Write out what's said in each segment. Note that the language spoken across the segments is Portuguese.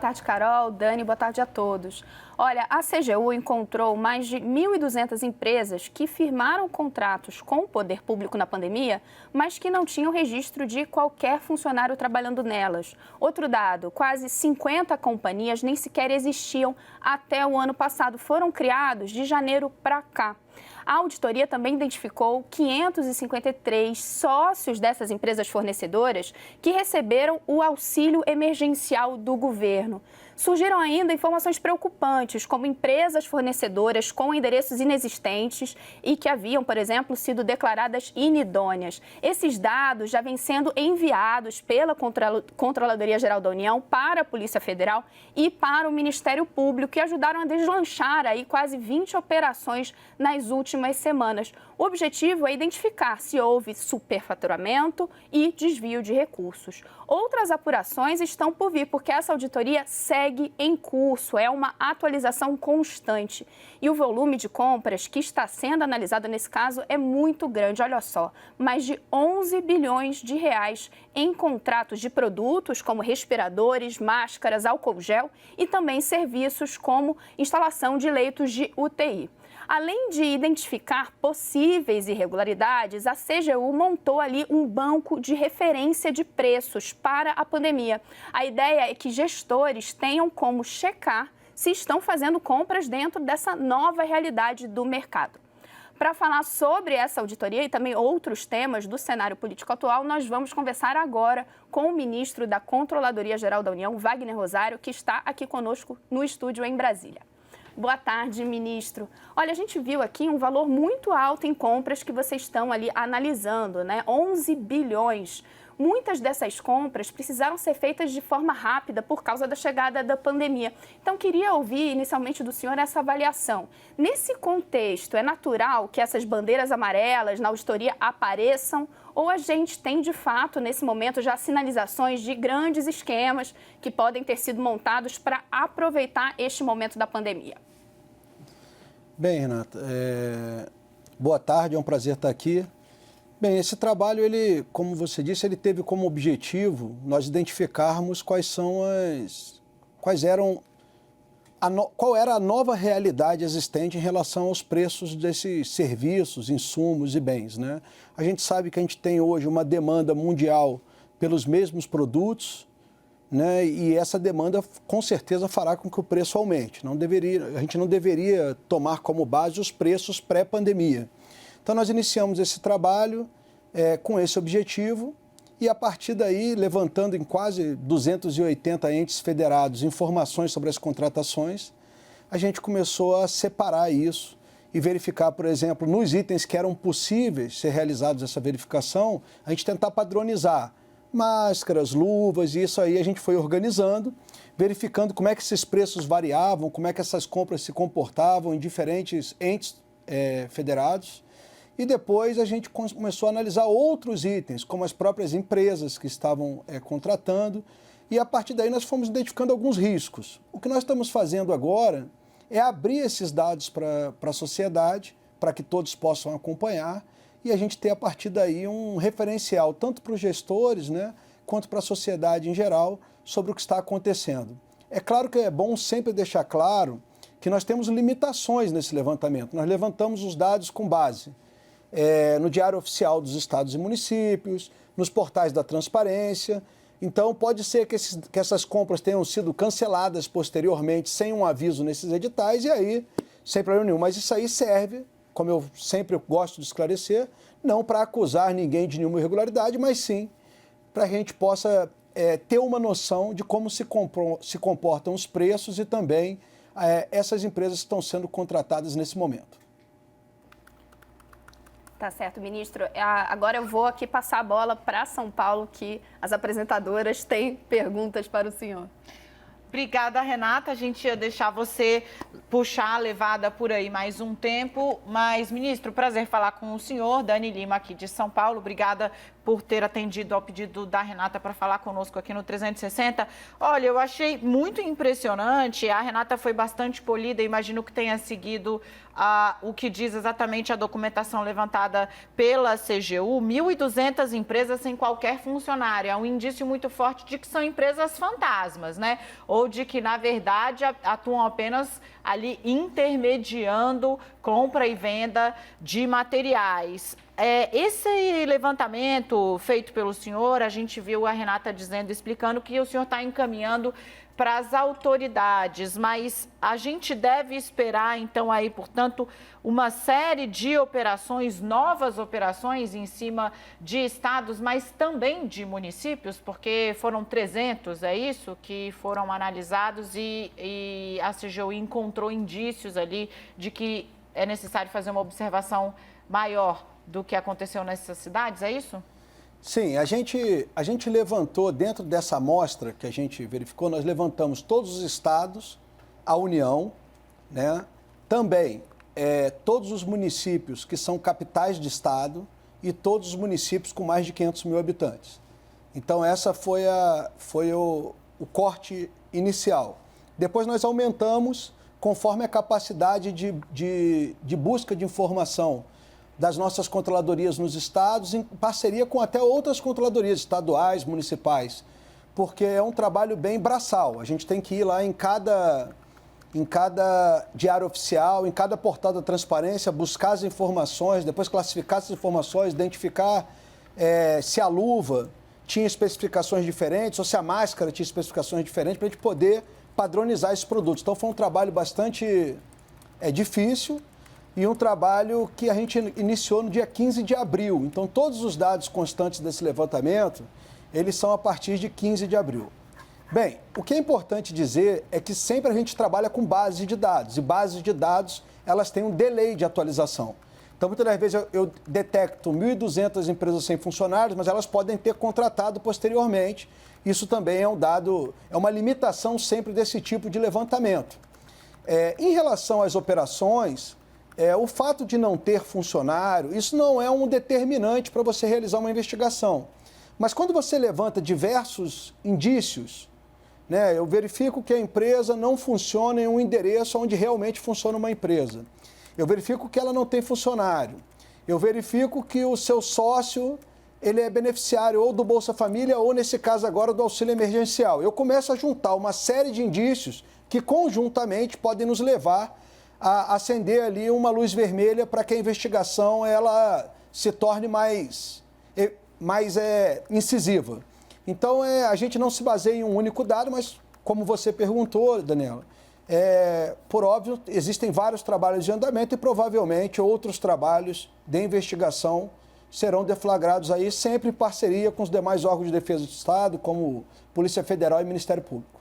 tarde, Carol, Dani, boa tarde a todos. Olha, a CGU encontrou mais de 1.200 empresas que firmaram contratos com o poder público na pandemia, mas que não tinham registro de qualquer funcionário trabalhando nelas. Outro dado, quase 50 companhias nem sequer existiam até o ano passado, foram criados de janeiro para cá. A auditoria também identificou 553 sócios dessas empresas fornecedoras que receberam o auxílio emergencial do governo. Surgiram ainda informações preocupantes, como empresas fornecedoras com endereços inexistentes e que haviam, por exemplo, sido declaradas inidôneas. Esses dados já vêm sendo enviados pela Controladoria Geral da União para a Polícia Federal e para o Ministério Público, que ajudaram a deslanchar aí quase 20 operações nas últimas semanas. O objetivo é identificar se houve superfaturamento e desvio de recursos. Outras apurações estão por vir, porque essa auditoria segue em curso, é uma atualização constante. E o volume de compras que está sendo analisado nesse caso é muito grande, olha só, mais de 11 bilhões de reais em contratos de produtos como respiradores, máscaras, álcool gel e também serviços como instalação de leitos de UTI. Além de identificar possíveis irregularidades, a CGU montou ali um banco de referência de preços para a pandemia. A ideia é que gestores tenham como checar se estão fazendo compras dentro dessa nova realidade do mercado. Para falar sobre essa auditoria e também outros temas do cenário político atual, nós vamos conversar agora com o ministro da Controladoria Geral da União, Wagner Rosário, que está aqui conosco no estúdio em Brasília. Boa tarde, ministro. Olha, a gente viu aqui um valor muito alto em compras que vocês estão ali analisando, né? 11 bilhões. Muitas dessas compras precisaram ser feitas de forma rápida por causa da chegada da pandemia. Então, queria ouvir inicialmente do senhor essa avaliação. Nesse contexto, é natural que essas bandeiras amarelas na auditoria apareçam? Ou a gente tem, de fato, nesse momento, já sinalizações de grandes esquemas que podem ter sido montados para aproveitar este momento da pandemia? Bem, Renata, boa tarde, é um prazer estar aqui. Bem, esse trabalho, ele, como você disse, ele teve como objetivo nós identificarmos qual era a nova realidade existente em relação aos preços desses serviços, insumos e bens, né? A gente sabe que a gente tem hoje uma demanda mundial pelos mesmos produtos, né? E essa demanda com certeza fará com que o preço aumente. A gente não deveria tomar como base os preços pré-pandemia. Então, nós iniciamos esse trabalho com esse objetivo e, a partir daí, levantando em quase 280 entes federados informações sobre as contratações, a gente começou a separar isso e verificar, por exemplo, nos itens que eram possíveis ser realizados essa verificação, a gente tentar padronizar máscaras, luvas, e isso aí a gente foi organizando, verificando como é que esses preços variavam, como é que essas compras se comportavam em diferentes entes federados. E depois a gente começou a analisar outros itens, como as próprias empresas que estavam contratando, e a partir daí nós fomos identificando alguns riscos. O que nós estamos fazendo agora é abrir esses dados para a sociedade, para que todos possam acompanhar, e a gente ter a partir daí um referencial, tanto para os gestores, né, quanto para a sociedade em geral, sobre o que está acontecendo. É claro que é bom sempre deixar claro que nós temos limitações nesse levantamento. Nós levantamos os dados com base no Diário Oficial dos Estados e Municípios, nos portais da transparência. Então, pode ser que essas compras tenham sido canceladas posteriormente, sem um aviso nesses editais, e aí, sem problema nenhum. Mas isso aí serve, como eu sempre gosto de esclarecer, não para acusar ninguém de nenhuma irregularidade, mas sim para que a gente possa ter uma noção de como se comportam os preços e também essas empresas que estão sendo contratadas nesse momento. Tá certo, ministro. Agora eu vou aqui passar a bola para São Paulo, que as apresentadoras têm perguntas para o senhor. Obrigada, Renata. A gente ia deixar você puxar a levada por aí mais um tempo. Mas, ministro, prazer falar com o senhor. Dani Lima, aqui de São Paulo. Obrigada por ter atendido ao pedido da Renata para falar conosco aqui no 360. Olha, eu achei muito impressionante. A Renata foi bastante polida. Imagino que tenha seguido o que diz exatamente a documentação levantada pela CGU, 1.200 empresas sem qualquer funcionário. É um indício muito forte de que são empresas fantasmas, né? Ou de que, na verdade, atuam apenas ali intermediando compra e venda de materiais. Esse levantamento feito pelo senhor, a gente viu a Renata dizendo, explicando que o senhor está encaminhando para as autoridades, mas a gente deve esperar, então, aí, portanto, uma série de operações, novas operações em cima de estados, mas também de municípios, porque foram 300, é isso, que foram analisados e a CGU encontrou indícios ali de que é necessário fazer uma observação maior do que aconteceu nessas cidades, é isso? Sim, a gente levantou, dentro dessa amostra que a gente verificou, nós levantamos todos os estados, a União, né? Também todos os municípios que são capitais de estado e todos os municípios com mais de 500 mil habitantes. Então, essa foi o corte inicial. Depois nós aumentamos conforme a capacidade de busca de informação das nossas controladorias nos estados, em parceria com até outras controladorias estaduais, municipais, porque é um trabalho bem braçal. A gente tem que ir lá em cada diário oficial, em cada portal da transparência, buscar as informações, depois classificar essas informações, identificar se a luva tinha especificações diferentes ou se a máscara tinha especificações diferentes, para a gente poder padronizar esses produtos. Então, foi um trabalho bastante difícil, e um trabalho que a gente iniciou no dia 15 de abril. Então, todos os dados constantes desse levantamento, eles são a partir de 15 de abril. Bem, o que é importante dizer é que sempre a gente trabalha com bases de dados, e bases de dados, elas têm um delay de atualização. Então, muitas das vezes eu detecto 1.200 empresas sem funcionários, mas elas podem ter contratado posteriormente. Isso também é um dado, é uma limitação sempre desse tipo de levantamento. Em relação às operações, o fato de não ter funcionário, isso não é um determinante para você realizar uma investigação. Mas quando você levanta diversos indícios, né, eu verifico que a empresa não funciona em um endereço onde realmente funciona uma empresa. Eu verifico que ela não tem funcionário. Eu verifico que o seu sócio, ele é beneficiário ou do Bolsa Família ou, nesse caso agora, do auxílio emergencial. Eu começo a juntar uma série de indícios que conjuntamente podem nos levar a acender ali uma luz vermelha para que a investigação ela se torne mais incisiva. Então, a gente não se baseia em um único dado, mas, como você perguntou, Daniela, por óbvio, existem vários trabalhos de andamento e provavelmente outros trabalhos de investigação serão deflagrados aí, sempre em parceria com os demais órgãos de defesa do Estado, como Polícia Federal e Ministério Público.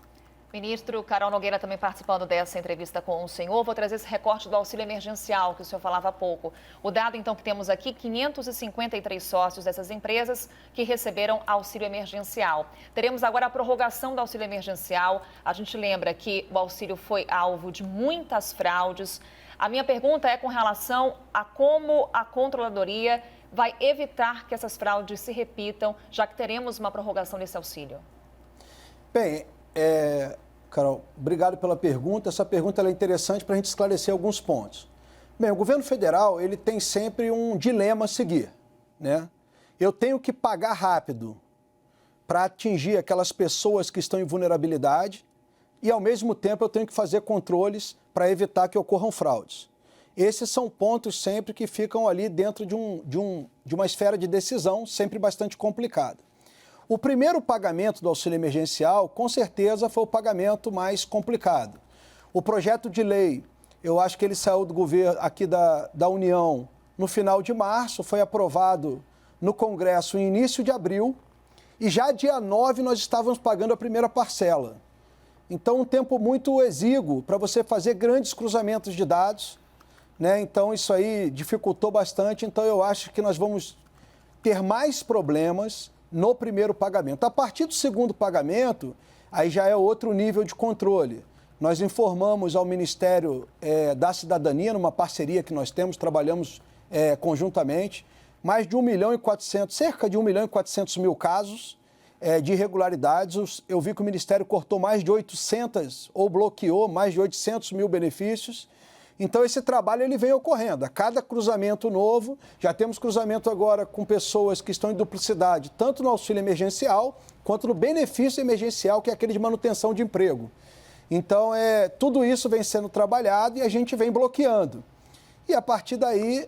Ministro Carol Nogueira também participando dessa entrevista com o senhor. Vou trazer esse recorte do auxílio emergencial que o senhor falava há pouco. O dado, então, que temos aqui, 553 sócios dessas empresas que receberam auxílio emergencial. Teremos agora a prorrogação do auxílio emergencial. A gente lembra que o auxílio foi alvo de muitas fraudes. A minha pergunta é com relação a como a controladoria vai evitar que essas fraudes se repitam, já que teremos uma prorrogação desse auxílio. Bem, Carol, obrigado pela pergunta. Essa pergunta é interessante para a gente esclarecer alguns pontos. Bem, o governo federal ele tem sempre um dilema a seguir, né? Eu tenho que pagar rápido para atingir aquelas pessoas que estão em vulnerabilidade e, ao mesmo tempo, eu tenho que fazer controles para evitar que ocorram fraudes. Esses são pontos sempre que ficam ali dentro de uma esfera de decisão sempre bastante complicada. O primeiro pagamento do auxílio emergencial, com certeza, foi o pagamento mais complicado. O projeto de lei, eu acho que ele saiu do governo aqui da União no final de março, foi aprovado no Congresso em início de abril, e já dia 9 nós estávamos pagando a primeira parcela. Então, um tempo muito exíguo para você fazer grandes cruzamentos de dados, né? Então, isso aí dificultou bastante. Então, eu acho que nós vamos ter mais problemas no primeiro pagamento. A partir do segundo pagamento, aí já é outro nível de controle. Nós informamos ao Ministério da Cidadania, numa parceria que nós temos, trabalhamos conjuntamente, mais de 1.400.000, cerca de 1.400.000 casos de irregularidades. Eu vi que o Ministério cortou mais de 800, ou bloqueou mais de 800 mil benefícios. Então, esse trabalho ele vem ocorrendo. A cada cruzamento novo, já temos cruzamento agora com pessoas que estão em duplicidade, tanto no auxílio emergencial, quanto no benefício emergencial, que é aquele de manutenção de emprego. Então, tudo isso vem sendo trabalhado e a gente vem bloqueando. E, a partir daí,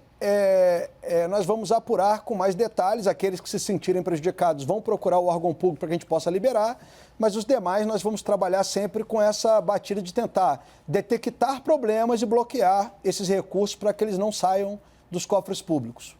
nós vamos apurar com mais detalhes. Aqueles que se sentirem prejudicados vão procurar o órgão público para que a gente possa liberar, mas os demais nós vamos trabalhar sempre com essa batida de tentar detectar problemas e bloquear esses recursos para que eles não saiam dos cofres públicos.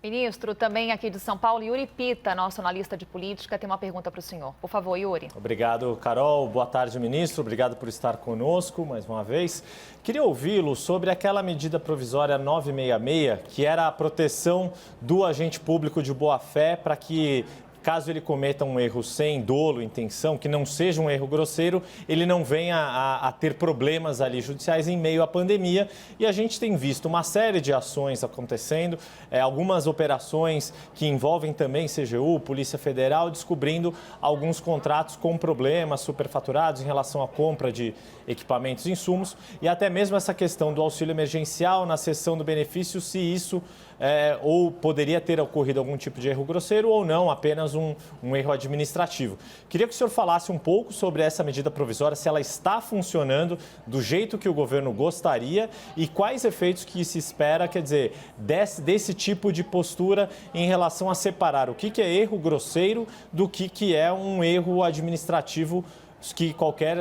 Ministro, também aqui de São Paulo, Yuri Pita, nosso analista de política, tem uma pergunta para o senhor. Por favor, Yuri. Obrigado, Carol. Boa tarde, ministro. Obrigado por estar conosco mais uma vez. Queria ouvi-lo sobre aquela medida provisória 966, que era a proteção do agente público de boa-fé para que, caso ele cometa um erro sem dolo, intenção, que não seja um erro grosseiro, ele não venha a ter problemas ali judiciais em meio à pandemia. E a gente tem visto uma série de ações acontecendo, algumas operações que envolvem também CGU, Polícia Federal, descobrindo alguns contratos com problemas superfaturados em relação à compra de equipamentos e insumos, e até mesmo essa questão do auxílio emergencial na cessão do benefício, se isso ou poderia ter ocorrido algum tipo de erro grosseiro ou não, apenas um erro administrativo. Queria que o senhor falasse um pouco sobre essa medida provisória, se ela está funcionando do jeito que o governo gostaria e quais efeitos que se espera, quer dizer, desse tipo de postura em relação a separar o que é erro grosseiro do que é um erro administrativo que qualquer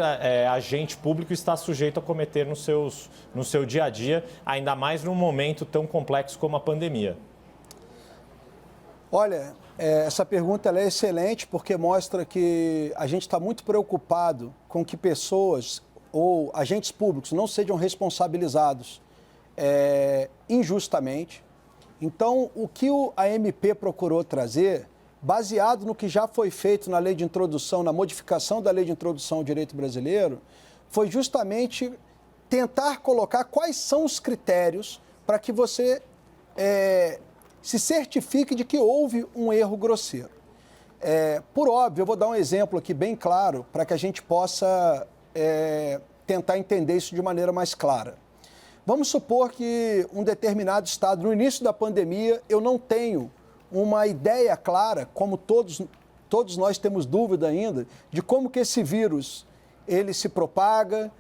agente público está sujeito a cometer no seu dia a dia, ainda mais num momento tão complexo como a pandemia. Olha, essa pergunta ela é excelente porque mostra que a gente está muito preocupado com que pessoas ou agentes públicos não sejam responsabilizados injustamente. Então, o que a MP procurou trazer, baseado no que já foi feito na lei de introdução, na modificação da lei de introdução ao direito brasileiro, foi justamente tentar colocar quais são os critérios para que você se certifique de que houve um erro grosseiro. Por óbvio, eu vou dar um exemplo aqui bem claro para que a gente possa tentar entender isso de maneira mais clara. Vamos supor que um determinado estado, no início da pandemia, eu não tenho uma ideia clara, como todos nós temos dúvida ainda, de como que esse vírus ele se propaga,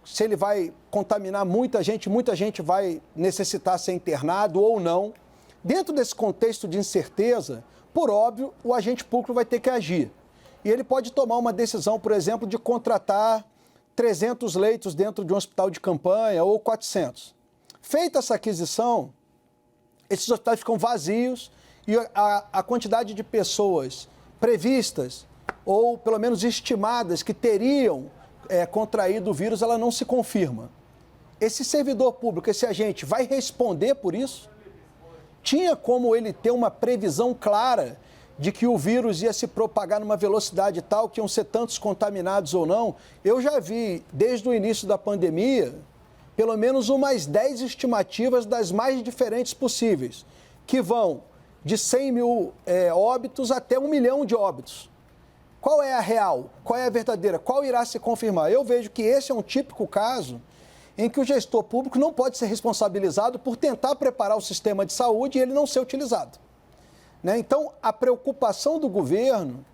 se ele vai contaminar muita gente vai necessitar ser internado ou não. Dentro desse contexto de incerteza, por óbvio, o agente público vai ter que agir. E ele pode tomar uma decisão, por exemplo, de contratar 300 leitos dentro de um hospital de campanha ou 400. Feita essa aquisição, esses hospitais ficam vazios e a quantidade de pessoas previstas ou pelo menos estimadas que teriam contraído o vírus, ela não se confirma. Esse servidor público, esse agente, vai responder por isso? Tinha como ele ter uma previsão clara de que o vírus ia se propagar numa velocidade tal que iam ser tantos contaminados ou não? Eu já vi, desde o início da pandemia, pelo menos umas 10 estimativas das mais diferentes possíveis, que vão de 100 mil óbitos até 1 milhão de óbitos. Qual é a real? Qual é a verdadeira? Qual irá se confirmar? Eu vejo que esse é um típico caso em que o gestor público não pode ser responsabilizado por tentar preparar o sistema de saúde e ele não ser utilizado. Então, a preocupação do governo,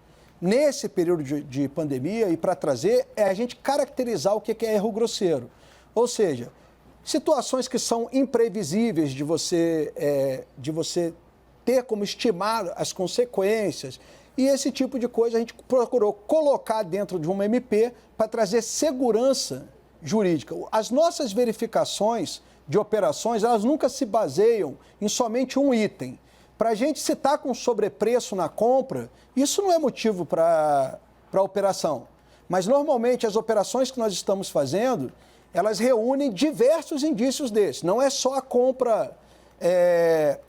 nesse período de pandemia e para trazer, é a gente caracterizar o que é erro grosseiro. Ou seja, situações que são imprevisíveis de você ter como estimar as consequências. E esse tipo de coisa a gente procurou colocar dentro de uma MP para trazer segurança jurídica. As nossas verificações de operações, elas nunca se baseiam em somente um item. Para a gente, se está com sobrepreço na compra, isso não é motivo para a operação. Mas, normalmente, as operações que nós estamos fazendo, elas reúnem diversos indícios desses. Não é só a compra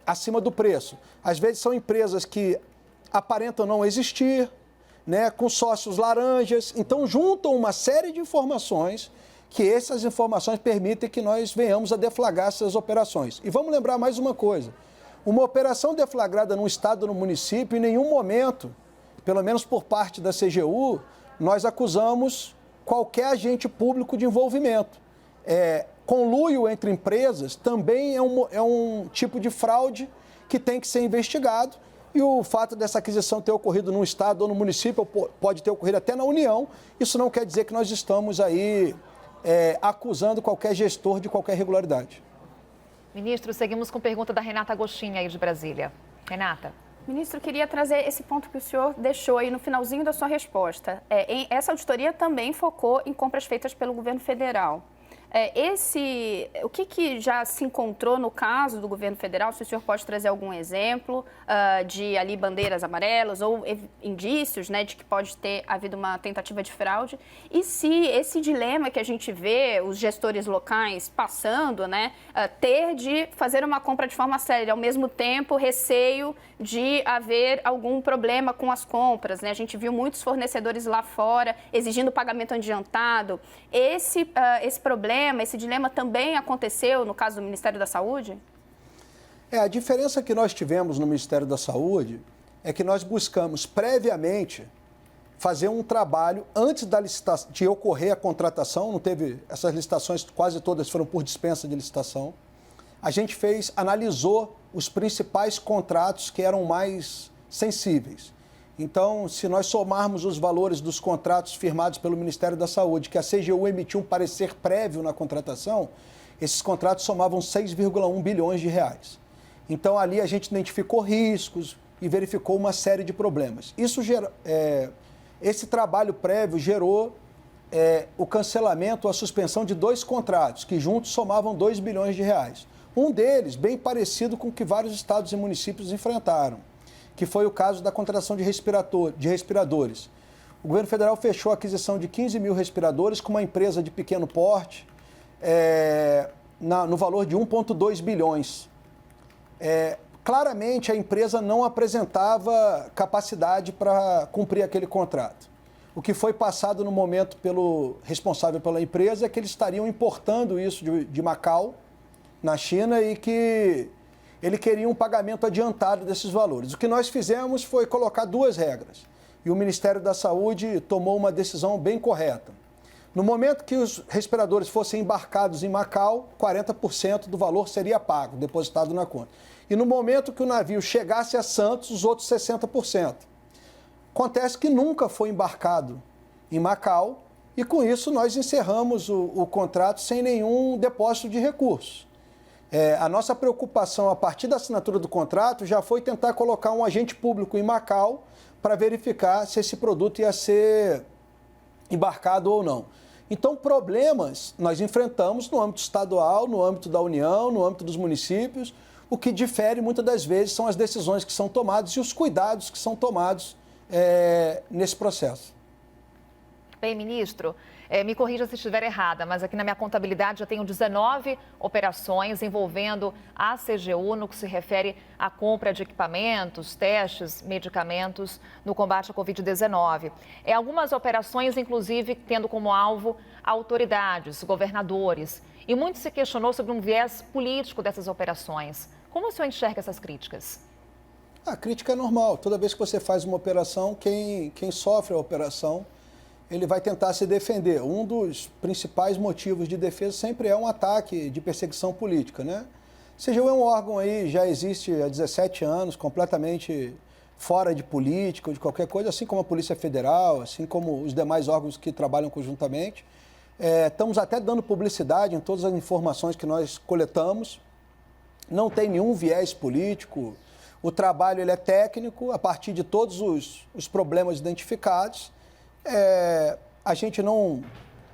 acima do preço. Às vezes, são empresas que aparentam não existir, com sócios laranjas. Então, juntam uma série de informações que essas informações permitem que nós venhamos a deflagrar essas operações. E vamos lembrar mais uma coisa. Uma operação deflagrada num estado ou no município, em nenhum momento, pelo menos por parte da CGU, nós acusamos qualquer agente público de envolvimento. conluio entre empresas também é um tipo de fraude que tem que ser investigado. E o fato dessa aquisição ter ocorrido num estado ou no município, pode ter ocorrido até na União, isso não quer dizer que nós estamos aí acusando qualquer gestor de qualquer irregularidade. Ministro, seguimos com pergunta da Renata Agostinho aí de Brasília. Renata. Ministro, queria trazer esse ponto que o senhor deixou aí no finalzinho da sua resposta. Essa auditoria também focou em compras feitas pelo governo federal. O que já se encontrou no caso do governo federal? Se o senhor pode trazer algum exemplo de ali bandeiras amarelas ou indícios, né, de que pode ter havido uma tentativa de fraude? E se esse dilema que a gente vê os gestores locais passando, né, ter de fazer uma compra de forma séria, ao mesmo tempo receio de haver algum problema com as compras, né? A gente viu muitos fornecedores lá fora exigindo pagamento adiantado. Esse problema, esse dilema também aconteceu no caso do Ministério da Saúde? A diferença que nós tivemos no Ministério da Saúde é que nós buscamos previamente fazer um trabalho antes de ocorrer a contratação, não teve, essas licitações quase todas foram por dispensa de licitação. A gente analisou os principais contratos que eram mais sensíveis. Então, se nós somarmos os valores dos contratos firmados pelo Ministério da Saúde, que a CGU emitiu um parecer prévio na contratação, esses contratos somavam 6,1 bilhões de reais. Então, ali a gente identificou riscos e verificou uma série de problemas. Esse trabalho prévio gerou o cancelamento, a suspensão de 2 contratos, que juntos somavam 2 bilhões de reais. Um deles, bem parecido com o que vários estados e municípios enfrentaram, que foi o caso da contratação de respiradores. O governo federal fechou a aquisição de 15 mil respiradores com uma empresa de pequeno porte no valor de 1,2 bilhões. Claramente, a empresa não apresentava capacidade para cumprir aquele contrato. O que foi passado no momento pelo responsável pela empresa é que eles estariam importando isso de Macau, na China, e que ele queria um pagamento adiantado desses valores. O que nós fizemos foi colocar 2 regras. E o Ministério da Saúde tomou uma decisão bem correta. No momento que os respiradores fossem embarcados em Macau, 40% do valor seria pago, depositado na conta. E no momento que o navio chegasse a Santos, os outros 60%. Acontece que nunca foi embarcado em Macau e, com isso, nós encerramos o contrato sem nenhum depósito de recursos. A nossa preocupação, a partir da assinatura do contrato, já foi tentar colocar um agente público em Macau para verificar se esse produto ia ser embarcado ou não. Então, problemas nós enfrentamos no âmbito estadual, no âmbito da União, no âmbito dos municípios. O que difere, muitas das vezes, são as decisões que são tomadas e os cuidados que são tomados nesse processo. Bem, ministro, me corrija se estiver errada, mas aqui na minha contabilidade já tenho 19 operações envolvendo a CGU no que se refere à compra de equipamentos, testes, medicamentos no combate à Covid-19. Algumas operações, inclusive, tendo como alvo autoridades, governadores. E muito se questionou sobre um viés político dessas operações. Como o senhor enxerga essas críticas? A crítica é normal. Toda vez que você faz uma operação, quem sofre a operação, ele vai tentar se defender. Um dos principais motivos de defesa sempre é um ataque de perseguição política, né? A CGU é um órgão aí, já existe há 17 anos, completamente fora de política ou de qualquer coisa, assim como a Polícia Federal, assim como os demais órgãos que trabalham conjuntamente. Estamos até dando publicidade em todas as informações que nós coletamos. Não tem nenhum viés político. O trabalho ele é técnico, a partir de todos os problemas identificados. A gente não,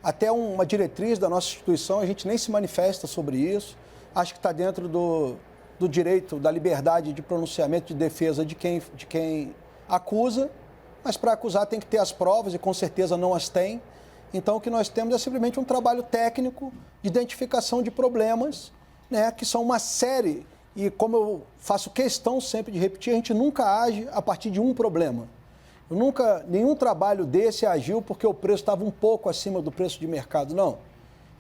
até uma diretriz da nossa instituição, a gente nem se manifesta sobre isso. Acho que está dentro do direito, da liberdade de pronunciamento, de defesa de quem acusa, mas para acusar tem que ter as provas e com certeza não as tem. Então o que nós temos é simplesmente um trabalho técnico de identificação de problemas, né, que são uma série, e como eu faço questão sempre de repetir, a gente nunca age a partir de um problema. Nenhum trabalho desse agiu porque o preço estava um pouco acima do preço de mercado, não.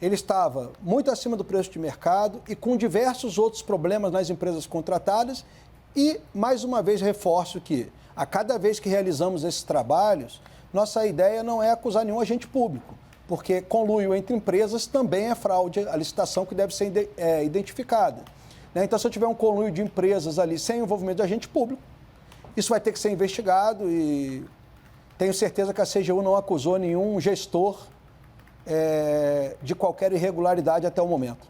Ele estava muito acima do preço de mercado e com diversos outros problemas nas empresas contratadas. E, mais uma vez, reforço que, a cada vez que realizamos esses trabalhos, nossa ideia não é acusar nenhum agente público, porque conluio entre empresas também é fraude, a licitação que deve ser identificada. Né? Então, se eu tiver um conluio de empresas ali sem envolvimento de agente público, isso vai ter que ser investigado e tenho certeza que a CGU não acusou nenhum gestor de qualquer irregularidade até o momento.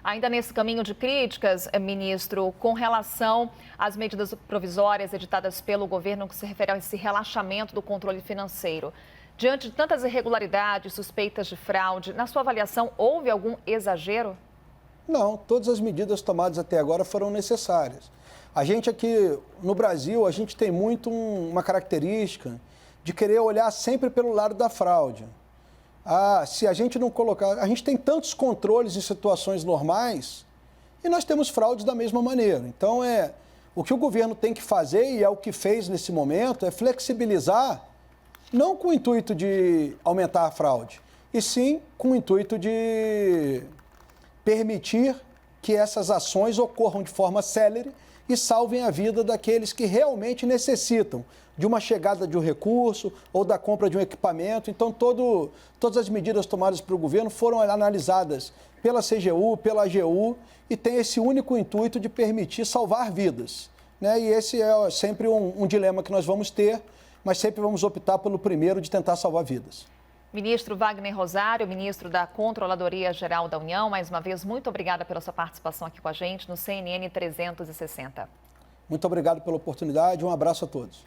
Ainda nesse caminho de críticas, ministro, com relação às medidas provisórias editadas pelo governo que se refere a esse relaxamento do controle financeiro. Diante de tantas irregularidades, suspeitas de fraude, na sua avaliação, houve algum exagero? Não, todas as medidas tomadas até agora foram necessárias. A gente aqui no Brasil, a gente tem muito uma característica de querer olhar sempre pelo lado da fraude. Se a gente não colocar... A gente tem tantos controles em situações normais e nós temos fraudes da mesma maneira. Então, o que o governo tem que fazer, e é o que fez nesse momento, é flexibilizar, não com o intuito de aumentar a fraude, e sim com o intuito de permitir que essas ações ocorram de forma célere e salvem a vida daqueles que realmente necessitam de uma chegada de um recurso ou da compra de um equipamento. Então, todas as medidas tomadas pelo governo foram analisadas pela CGU, pela AGU e tem esse único intuito de permitir salvar vidas. Né? E esse é sempre um dilema que nós vamos ter, mas sempre vamos optar pelo primeiro de tentar salvar vidas. Ministro Wagner Rosário, ministro da Controladoria Geral da União, mais uma vez, muito obrigada pela sua participação aqui com a gente no CNN 360. Muito obrigado pela oportunidade, um abraço a todos.